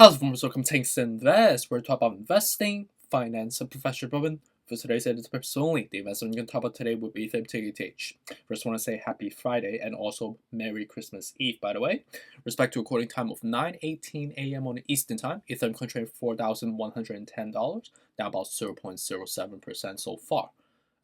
Hello, everyone. Welcome to Tanks Invest. We're talking about investing, finance, and professional development. For today's edit purpose only, the investment we're going to talk about today will be Ethereum TH. First, I want to say Happy Friday and also Merry Christmas Eve, by the way. Respect to recording time of 9:18 a.m. on Eastern Time. Ethereum contract $4,110, down about 0.07% so far.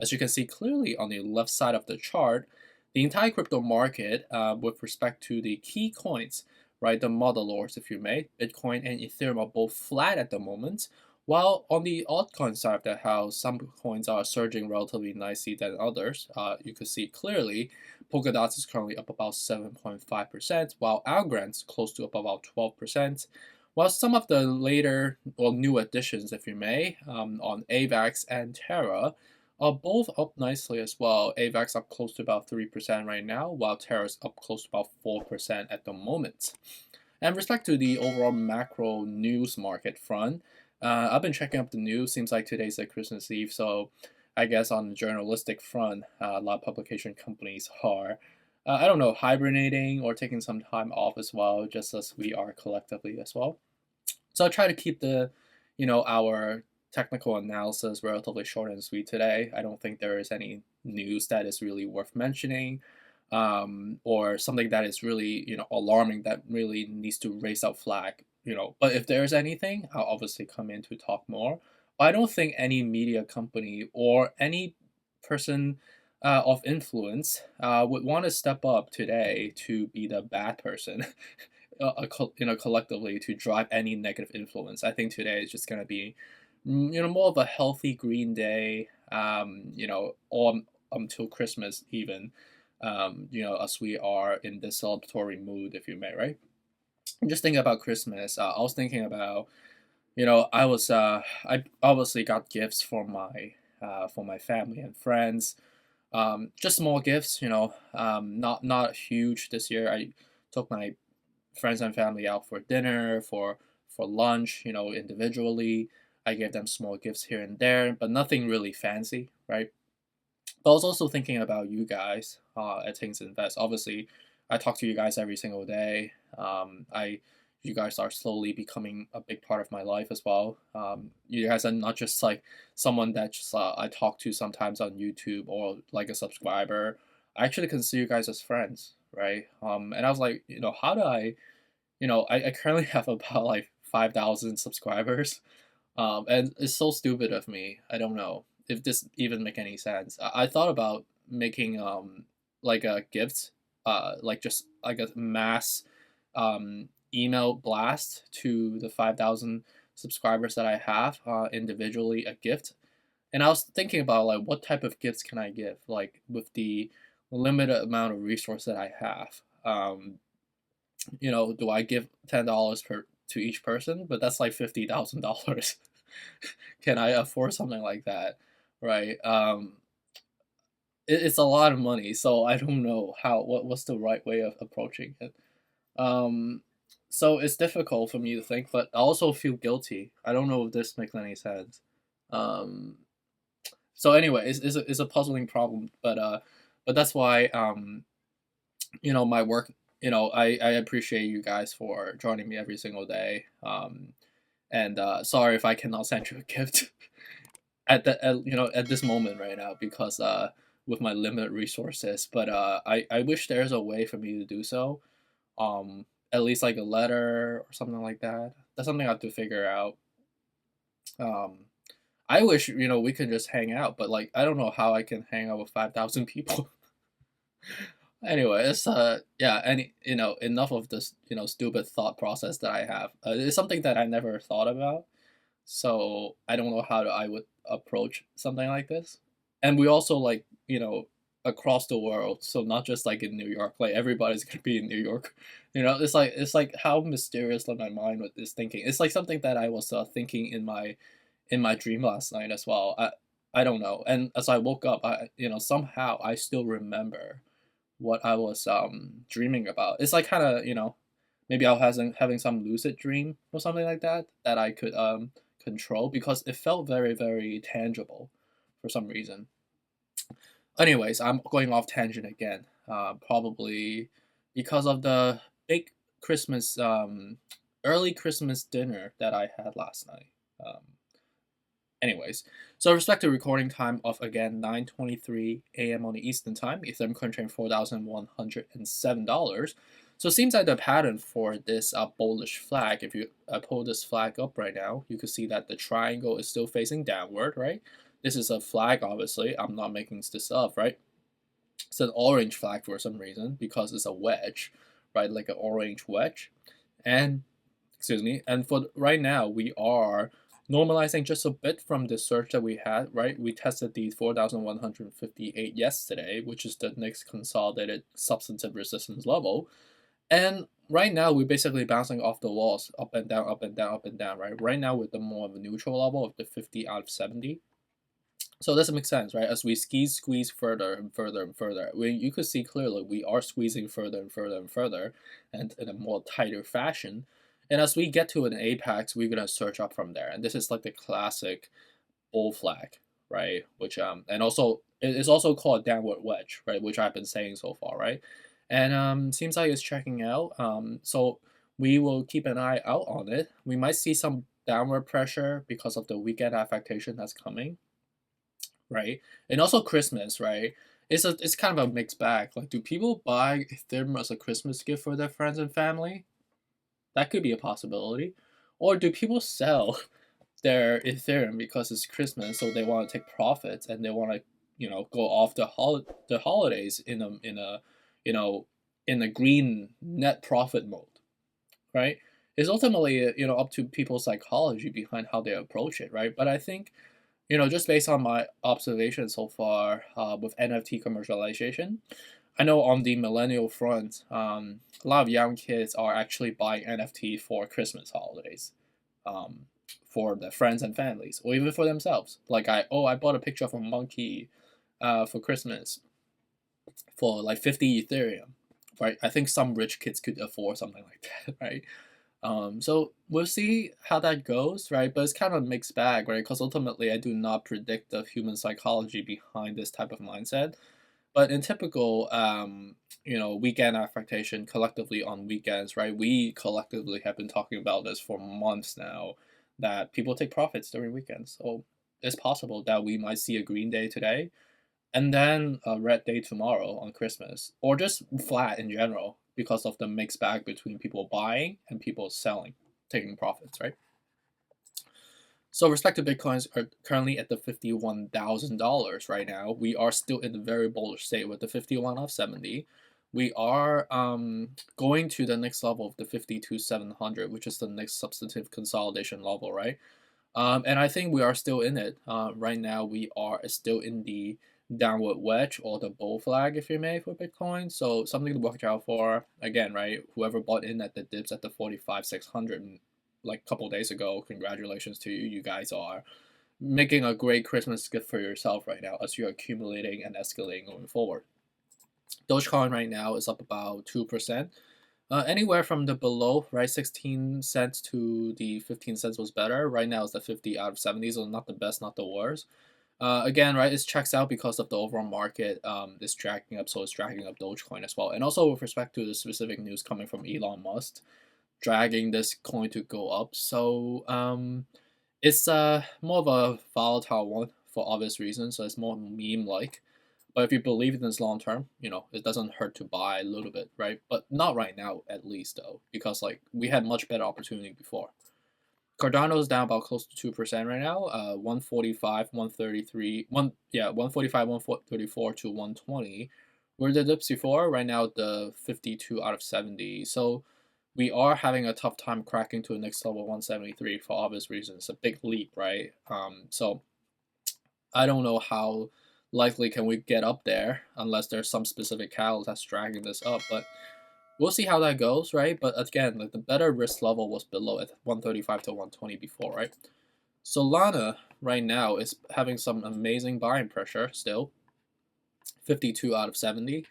As you can see clearly on the left side of the chart, the entire crypto market, with respect to the key coins, right, the mother lords, if you may, Bitcoin and Ethereum are both flat at the moment, while on the altcoin side of the house, some coins are surging relatively nicely than others. You can see clearly, polkadot is currently up about 7.5%, while ALGORAND is close to up about 12%, while some of the later or new additions, if you may, on AVAX and Terra, are both up nicely as well. AVAX up close to about 3% right now, while Terra is up close to about 4% at the moment. And with respect to the overall macro news market front, I've been checking up the news. Seems like today's like Christmas Eve, so I guess on the journalistic front, a lot of publication companies are, I don't know, hibernating or taking some time off as well, just as we are collectively as well. So I try to keep our technical analysis relatively short and sweet today. I don't think there is any news that is really worth mentioning, or something that is really alarming that really needs to raise up flag. But if there's anything, I'll obviously come in to talk more. But I don't think any media company or any person of influence would want to step up today to be the bad person. Collectively to drive any negative influence. I think today is just gonna be more of a healthy green day, all until Christmas even, as we are in this celebratory mood, if you may, right? I'm just thinking about Christmas. I was thinking about, I obviously got gifts for my family and friends, just small gifts, not huge this year. I took my friends and family out for dinner, for lunch, individually. I gave them small gifts here and there, but nothing really fancy, right? But I was also thinking about you guys at Things Invest. Obviously, I talk to you guys every single day. You guys are slowly becoming a big part of my life as well. You guys are not just like someone that just I talk to sometimes on YouTube or like a subscriber. I actually consider you guys as friends, right? And I was like, how do I currently have about like 5,000 subscribers. And it's so stupid of me. I don't know if this even make any sense. I thought about making like a gift, like just like a mass email blast to the 5,000 subscribers that I have, individually a gift. And I was thinking about like what type of gifts can I give, like with the limited amount of resource that I have. Do I give $10 per to each person? But that's like $50,000. Can I afford something like that? Right. It's a lot of money, so I don't know what's the right way of approaching it. Um, so it's difficult for me to think, but I also feel guilty. I don't know if this makes any sense. Um, so anyway, it's a puzzling problem, but that's why my work. I appreciate you guys for joining me every single day. And sorry if I cannot send you a gift at this moment right now because with my limited resources. But I wish there's a way for me to do so. At least like a letter or something like that. That's something I have to figure out. Um, I wish we could just hang out, but like I don't know how I can hang out with 5,000 people. Anyway, it's yeah, and enough of this stupid thought process that I have. It's something that I never thought about, so I don't know how I would approach something like this. And we also like across the world, so not just like in New York. Like everybody's gonna be in New York. It's like how mysterious like my mind is thinking. It's like something that I was thinking in my dream last night as well. I don't know. And as I woke up, I somehow I still remember what I was dreaming about. It's like kind of maybe I was having some lucid dream or something like that that I could control because it felt very very tangible for some reason. Anyways, I'm going off tangent again. Probably because of the big Christmas early Christmas dinner that I had last night. Anyways, so respective recording time of again 9:23 a.m. on the Eastern time, Ethereum current trading $4,107. So it seems like the pattern for this bullish flag, if you pull this flag up right now, you can see that the triangle is still facing downward, right? This is a flag, obviously. I'm not making this up, right? It's an orange flag for some reason because it's a wedge, right? Like an orange wedge. And, excuse me, and for right now, we are normalizing just a bit from the surge that we had, right? We tested the 4,158 yesterday, which is the next consolidated substantive resistance level. And right now, we're basically bouncing off the walls, up and down, up and down, up and down, right? Right now, with the more of a neutral level of the 50 out of 70. So this makes sense, right? As we squeeze further and further and further, you could see clearly we are squeezing further and further and further, and in a more tighter fashion. And as we get to an apex, we're gonna surge up from there. And this is like the classic bull flag, right? Which and also it is also called downward wedge, right? Which I've been saying so far, right? And seems like it's checking out. So we will keep an eye out on it. We might see some downward pressure because of the weekend affectation that's coming, right? And also Christmas, right? It's kind of a mixed bag. Like, do people buy Ethereum as a Christmas gift for their friends and family? That could be a possibility. Or do people sell their Ethereum because it's Christmas, so they want to take profits and they want to, go off the holidays in a green net profit mode, right? It's ultimately up to people's psychology behind how they approach it, right? But I think just based on my observation so far with NFT commercialization, I know on the millennial front, a lot of young kids are actually buying NFT for Christmas holidays, for their friends and families, or even for themselves. Like I bought a picture of a monkey for Christmas for like 50 Ethereum, right? I think some rich kids could afford something like that, right? So we'll see how that goes, right? But it's kind of a mixed bag, right? Because ultimately, I do not predict the human psychology behind this type of mindset. But in typical, weekend affectation, collectively on weekends, right? We collectively have been talking about this for months now, that people take profits during weekends. So it's possible that we might see a green day today, and then a red day tomorrow on Christmas, or just flat in general because of the mixed bag between people buying and people selling, taking profits, right? So respective Bitcoins are currently at the $51,000 right now. We are still in a very bullish state with the 51 of 70. We are going to the next level of the 52,700, which is the next substantive consolidation level, right? And I think we are still in it. Right now, we are still in the downward wedge, or the bull flag, if you may, for Bitcoin. So something to watch out for. Again, right? Whoever bought in at the dips at the 45,600 like a couple days ago, congratulations to you. You guys are making a great Christmas gift for yourself right now as you're accumulating and escalating going forward. Dogecoin right now is up about 2%. Anywhere from the below, right, 16 cents to the 15 cents was better. Right now it's the 50 out of 70, so not the best, not the worst. Again, right, it checks out because of the overall market is dragging up, so it's dragging up Dogecoin as well. And also with respect to the specific news coming from Elon Musk, dragging this coin to go up. So it's more of a volatile one for obvious reasons, so it's more meme-like. But if you believe in this long term, it doesn't hurt to buy a little bit, right? But not right now, at least, though, because like we had much better opportunity before. Cardano is down about close to 2% right now. 145, 133, 145, 134 to 120. Where the dips before, right now the 52 out of 70. So we are having a tough time cracking to the next level 173 for obvious reasons. It's a big leap, right? So I don't know how likely can we get up there unless there's some specific catalyst that's dragging this up, but we'll see how that goes, right? But again, like the better risk level was below at 135 to 120 before, right? Solana right now is having some amazing buying pressure still. 52 out of 70.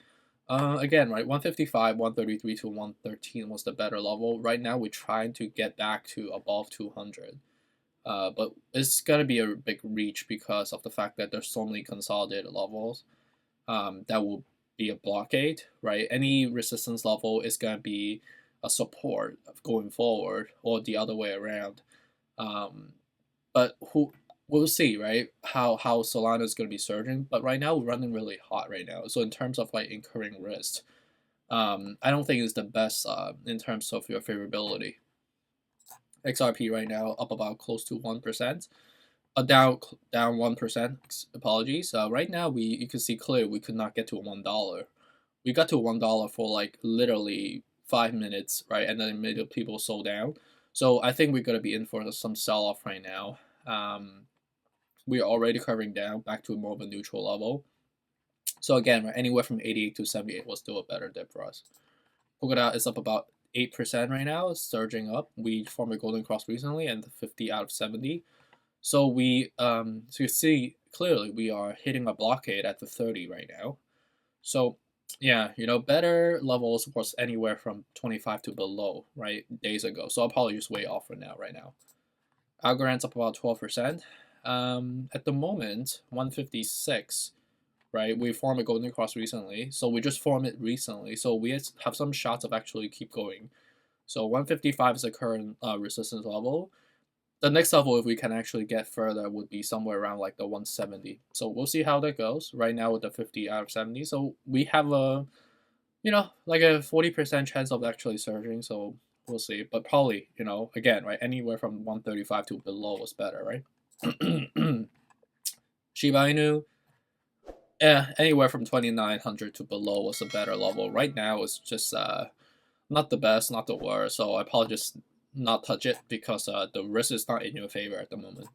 Again, right, 155, 133 to 113 was the better level. Right now, we're trying to get back to above 200. But it's going to be a big reach because of the fact that there's so many consolidated levels that will be a blockade, right? Any resistance level is going to be a support going forward, or the other way around. But we'll see, right? How Solana is going to be surging. But right now we're running really hot right now. So in terms of like incurring risk, I don't think it's the best in terms of your favorability. XRP right now up about close to 1%. Down 1%. Apologies. Right now you can see clear we could not get to $1. We got to $1 for like literally 5 minutes, right? And then it made people sold down. So I think we're gonna be in for some sell-off right now. We're already curving down back to more of a neutral level. So again, right, anywhere from 88 to 78 was still a better dip for us. Polkadot is up about 8% right now, it's surging up. We formed a golden cross recently and 50 out of 70. So so you see clearly we are hitting a blockade at the 30 right now. So yeah, better levels was anywhere from 25 to below, right, days ago. So I'll probably just way off for now, right now. ALGORAND's up about 12%. At the moment, 156, right? We formed a golden cross recently, so we just formed it recently. So we have some shots of actually keep going. So 155 is the current resistance level. The next level, if we can actually get further, would be somewhere around like the 170. So we'll see how that goes. Right now with the 50 out of 70, so we have a, like a 40% chance of actually surging. So we'll see. But probably, again, right, anywhere from 135 to below is better, right? Shiba Inu, anywhere from 2,900 to below was a better level. Right now it's just not the best, not the worst. So I probably just not touch it because the risk is not in your favor at the moment.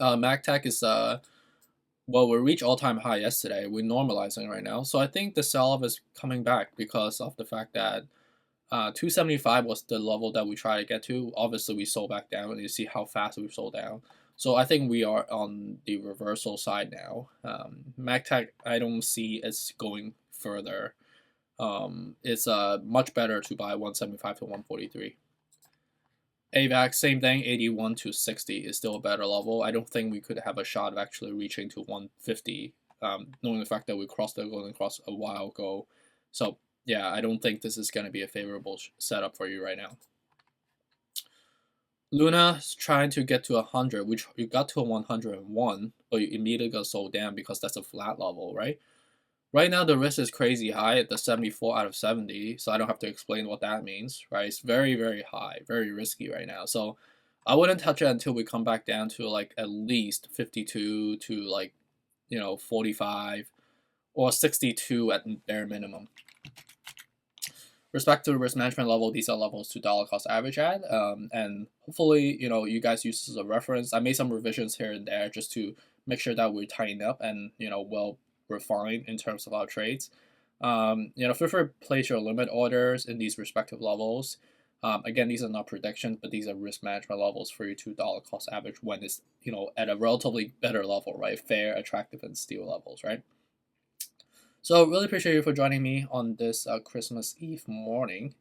MagTech is well, we reached all-time high yesterday. We're normalizing right now, so I think the sell-off is coming back because of the fact that 275 was the level that we try to get to. Obviously, we sold back down, and you see how fast we sold down. So I think we are on the reversal side now. MagTech, I don't see it's going further. It's much better to buy 175 to 143. AVAX, same thing, 81 to 60 is still a better level. I don't think we could have a shot of actually reaching to 150, knowing the fact that we crossed the golden cross a while ago. So yeah, I don't think this is going to be a favorable setup for you right now. Luna is trying to get to 100, which you got to a 101, but you immediately got sold down because that's a flat level, right? Right now, the risk is crazy high at the 74 out of 70, so I don't have to explain what that means, right? It's very, very high, very risky right now. So I wouldn't touch it until we come back down to like at least 52 to like, 45 or 62 at bare minimum. Respect to the risk management level, these are levels to dollar cost average at, and hopefully, you guys use this as a reference. I made some revisions here and there just to make sure that we tighten up and, well refined in terms of our trades. Feel free to place your limit orders in these respective levels. Again, these are not predictions, but these are risk management levels for your $2 cost average when it's, at a relatively better level, right? Fair, attractive, and steel levels, right? So really appreciate you for joining me on this Christmas Eve morning.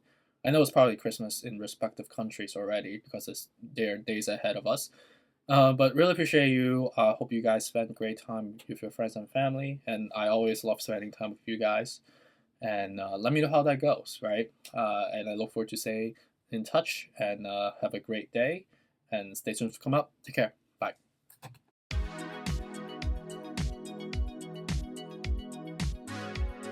I know it's probably Christmas in respective countries already because they're days ahead of us. But really appreciate you. Hope you guys spend great time with your friends and family. And I always love spending time with you guys. And let me know how that goes, right? And I look forward to staying in touch and have a great day. And stay tuned to come up. Take care.